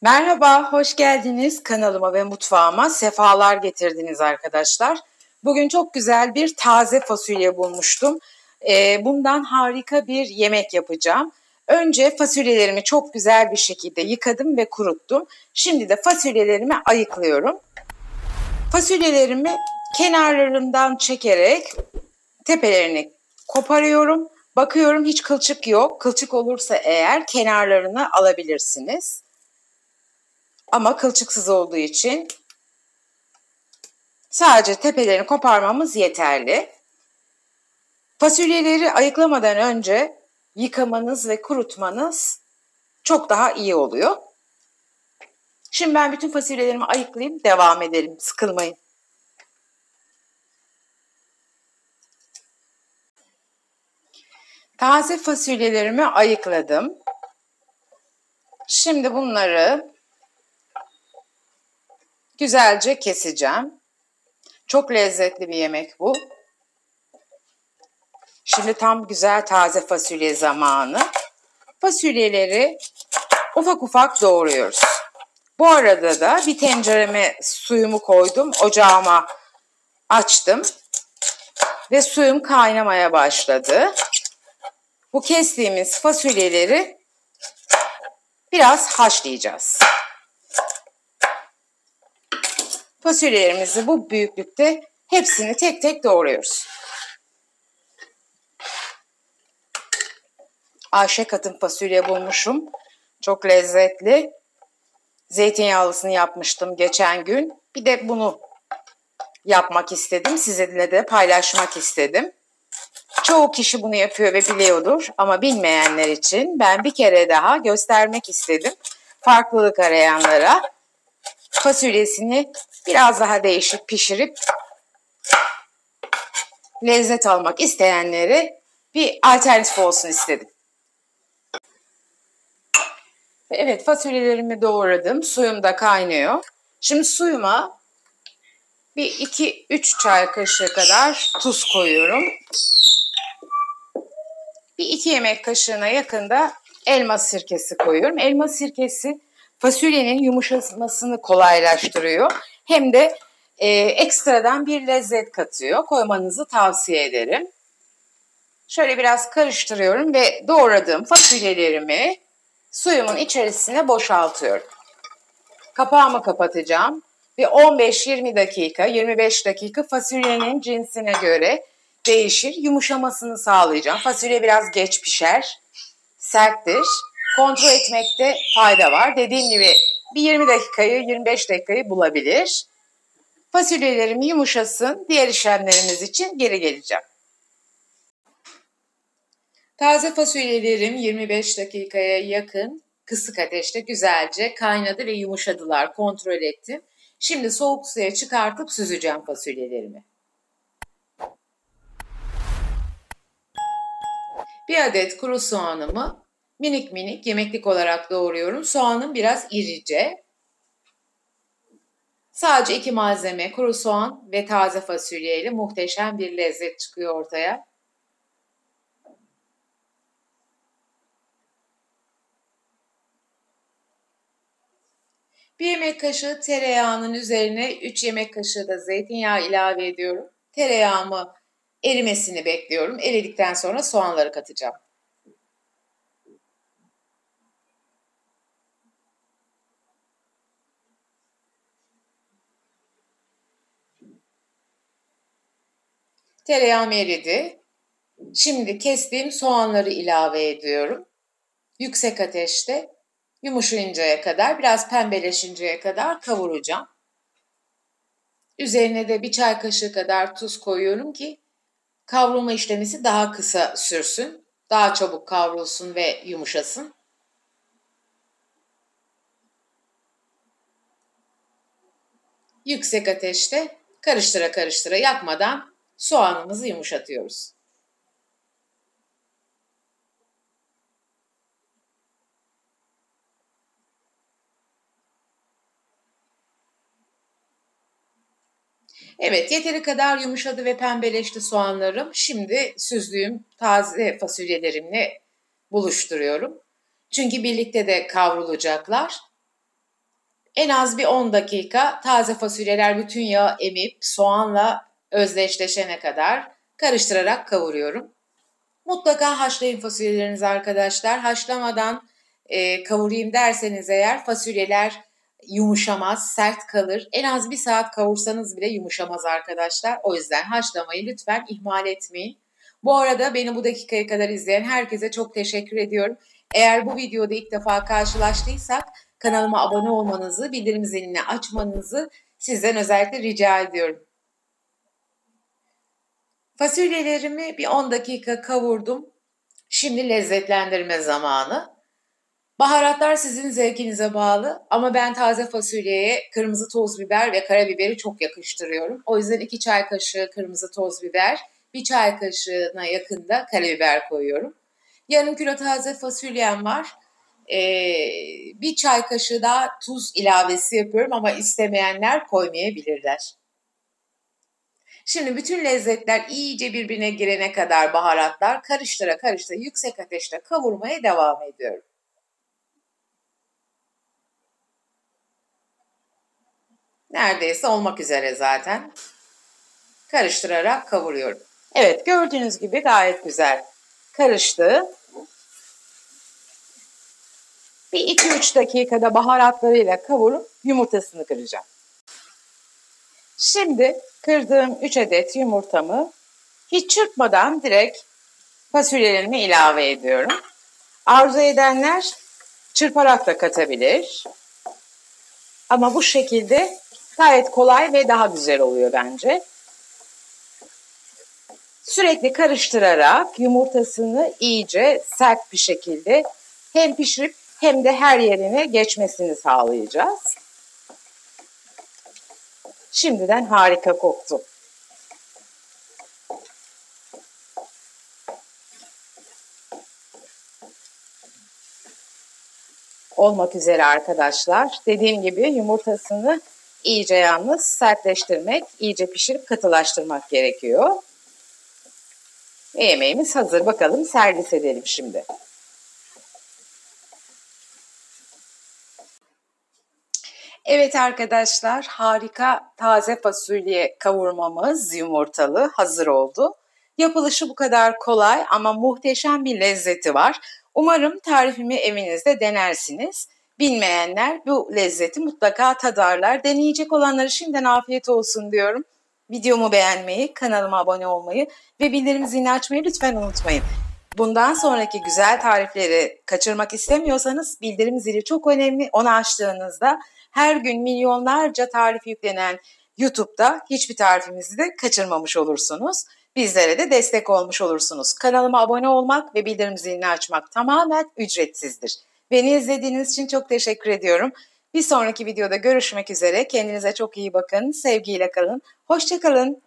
Merhaba, hoş geldiniz kanalıma ve mutfağıma. Sefalar getirdiniz arkadaşlar. Bugün çok güzel bir taze fasulye bulmuştum. Bundan harika bir yemek yapacağım. Önce fasulyelerimi çok güzel bir şekilde yıkadım ve kuruttum. Şimdi de fasulyelerimi ayıklıyorum. Fasulyelerimi kenarlarından çekerek tepelerini koparıyorum. Bakıyorum hiç kılçık yok. Kılçık olursa eğer kenarlarını alabilirsiniz. Ama kılçıksız olduğu için sadece tepelerini koparmamız yeterli. Fasulyeleri ayıklamadan önce yıkamanız ve kurutmanız çok daha iyi oluyor. Şimdi ben bütün fasulyelerimi ayıklayayım, devam edelim. Sıkılmayın. Taze fasulyelerimi ayıkladım. Şimdi bunları güzelce keseceğim. Çok lezzetli bir yemek bu. Şimdi tam güzel taze fasulye zamanı. Fasulyeleri ufak ufak doğruyoruz. Bu arada da bir tencereme suyumu koydum. Ocağıma açtım. Ve suyum kaynamaya başladı. Bu kestiğimiz fasulyeleri biraz haşlayacağız. Fasulyelerimizi bu büyüklükte hepsini tek tek doğruyoruz. Ayşe Katın fasulye bulmuşum. Çok lezzetli. Zeytinyağlısını yapmıştım geçen gün. Bir de bunu yapmak istedim. Sizinle de paylaşmak istedim. Çoğu kişi bunu yapıyor ve biliyordur ama bilmeyenler için ben bir kere daha göstermek istedim. Farklılık arayanlara fasulyesini biraz daha değişik pişirip lezzet almak isteyenlere bir alternatif olsun istedim. Evet, fasulyelerimi doğradım. Suyum da kaynıyor. Şimdi suyuma bir 2-3 çay kaşığı kadar tuz koyuyorum. Bir 2 yemek kaşığına yakın da elma sirkesi koyuyorum. Elma sirkesi fasulyenin yumuşamasını kolaylaştırıyor. Hem de ekstradan bir lezzet katıyor. Koymanızı tavsiye ederim. Şöyle biraz karıştırıyorum ve doğradığım fasulyelerimi suyumun içerisine boşaltıyorum. Kapağımı kapatacağım ve 15-20 dakika, 25 dakika fasulyenin cinsine göre değişir. Yumuşamasını sağlayacağım. Fasulye biraz geç pişer, serttir. Kontrol etmekte fayda var. Dediğim gibi bir 20 dakikayı, 25 dakikayı bulabilir. Fasulyelerim yumuşasın. Diğer işlemlerimiz için geri geleceğim. Taze fasulyelerim 25 dakikaya yakın kısık ateşte güzelce kaynadı ve yumuşadılar. Kontrol ettim. Şimdi soğuk suya çıkartıp süzeceğim fasulyelerimi. Bir adet kuru soğanımı minik minik yemeklik olarak doğruyorum. Soğanım biraz irice. Sadece 2 malzeme, kuru soğan ve taze fasulye ile muhteşem bir lezzet çıkıyor ortaya. Bir yemek kaşığı tereyağının üzerine 3 yemek kaşığı da zeytinyağı ilave ediyorum. Tereyağımı erimesini bekliyorum. Eridikten sonra soğanları katacağım. Tereyağım eridi. Şimdi kestiğim soğanları ilave ediyorum. Yüksek ateşte yumuşayıncaya kadar, biraz pembeleşinceye kadar kavuracağım. Üzerine de bir çay kaşığı kadar tuz koyuyorum ki kavrulma işlemisi daha kısa sürsün. Daha çabuk kavrulsun ve yumuşasın. Yüksek ateşte karıştıra karıştıra yakmadan soğanımızı yumuşatıyoruz. Evet, yeteri kadar yumuşadı ve pembeleşti soğanlarım. Şimdi süzdüğüm taze fasulyelerimle buluşturuyorum. Çünkü birlikte de kavrulacaklar. En az bir 10 dakika taze fasulyeler bütün yağı emip soğanla özdeşleşene kadar karıştırarak kavuruyorum. Mutlaka haşlayın fasulyelerinizi arkadaşlar. Haşlamadan kavurayım derseniz eğer fasulyeler yumuşamaz, sert kalır. En az 1 saat kavursanız bile yumuşamaz arkadaşlar. O yüzden haşlamayı lütfen ihmal etmeyin. Bu arada beni bu dakikaya kadar izleyen herkese çok teşekkür ediyorum. Eğer bu videoda ilk defa karşılaştıysak kanalıma abone olmanızı, bildirim zilini açmanızı sizden özellikle rica ediyorum. Fasulyelerimi bir 10 dakika kavurdum. Şimdi lezzetlendirme zamanı. Baharatlar sizin zevkinize bağlı ama ben taze fasulyeye kırmızı toz biber ve karabiberi çok yakıştırıyorum. O yüzden 2 çay kaşığı kırmızı toz biber, 1 çay kaşığına yakın da karabiber koyuyorum. Yarım kilo taze fasulyem var. 1 çay kaşığı daha tuz ilavesi yapıyorum ama istemeyenler koymayabilirler. Şimdi bütün lezzetler iyice birbirine girene kadar baharatlar karıştıra karıştıra yüksek ateşte kavurmaya devam ediyorum. Neredeyse olmak üzere zaten. Karıştırarak kavuruyorum. Evet, gördüğünüz gibi gayet güzel karıştı. Bir 2-3 dakikada baharatlarıyla kavurup yumurtasını kıracağım. Şimdi kırdığım 3 adet yumurtamı hiç çırpmadan direkt fasulyelerime ilave ediyorum. Arzu edenler çırparak da katabilir. Ama bu şekilde gayet kolay ve daha güzel oluyor bence. Sürekli karıştırarak yumurtasını iyice sert bir şekilde hem pişirip hem de her yerine geçmesini sağlayacağız. Şimdiden harika koktu. Olmak üzere arkadaşlar. Dediğim gibi yumurtasını iyice yalnız sertleştirmek, iyice pişirip katılaştırmak gerekiyor. Ve yemeğimiz hazır. Bakalım servis edelim şimdi. Evet arkadaşlar, harika taze fasulye kavurmamız yumurtalı hazır oldu. Yapılışı bu kadar kolay ama muhteşem bir lezzeti var. Umarım tarifimi evinizde denersiniz. Bilmeyenler bu lezzeti mutlaka tadarlar. Deneyecek olanlara şimdiden afiyet olsun diyorum. Videomu beğenmeyi, kanalıma abone olmayı ve bildirim zilini açmayı lütfen unutmayın. Bundan sonraki güzel tarifleri kaçırmak istemiyorsanız bildirim zili çok önemli. Onu açtığınızda her gün milyonlarca tarif yüklenen YouTube'da hiçbir tarifimizi de kaçırmamış olursunuz. Bizlere de destek olmuş olursunuz. Kanalıma abone olmak ve bildirim zilini açmak tamamen ücretsizdir. Beni izlediğiniz için çok teşekkür ediyorum. Bir sonraki videoda görüşmek üzere. Kendinize çok iyi bakın. Sevgiyle kalın. Hoşça kalın.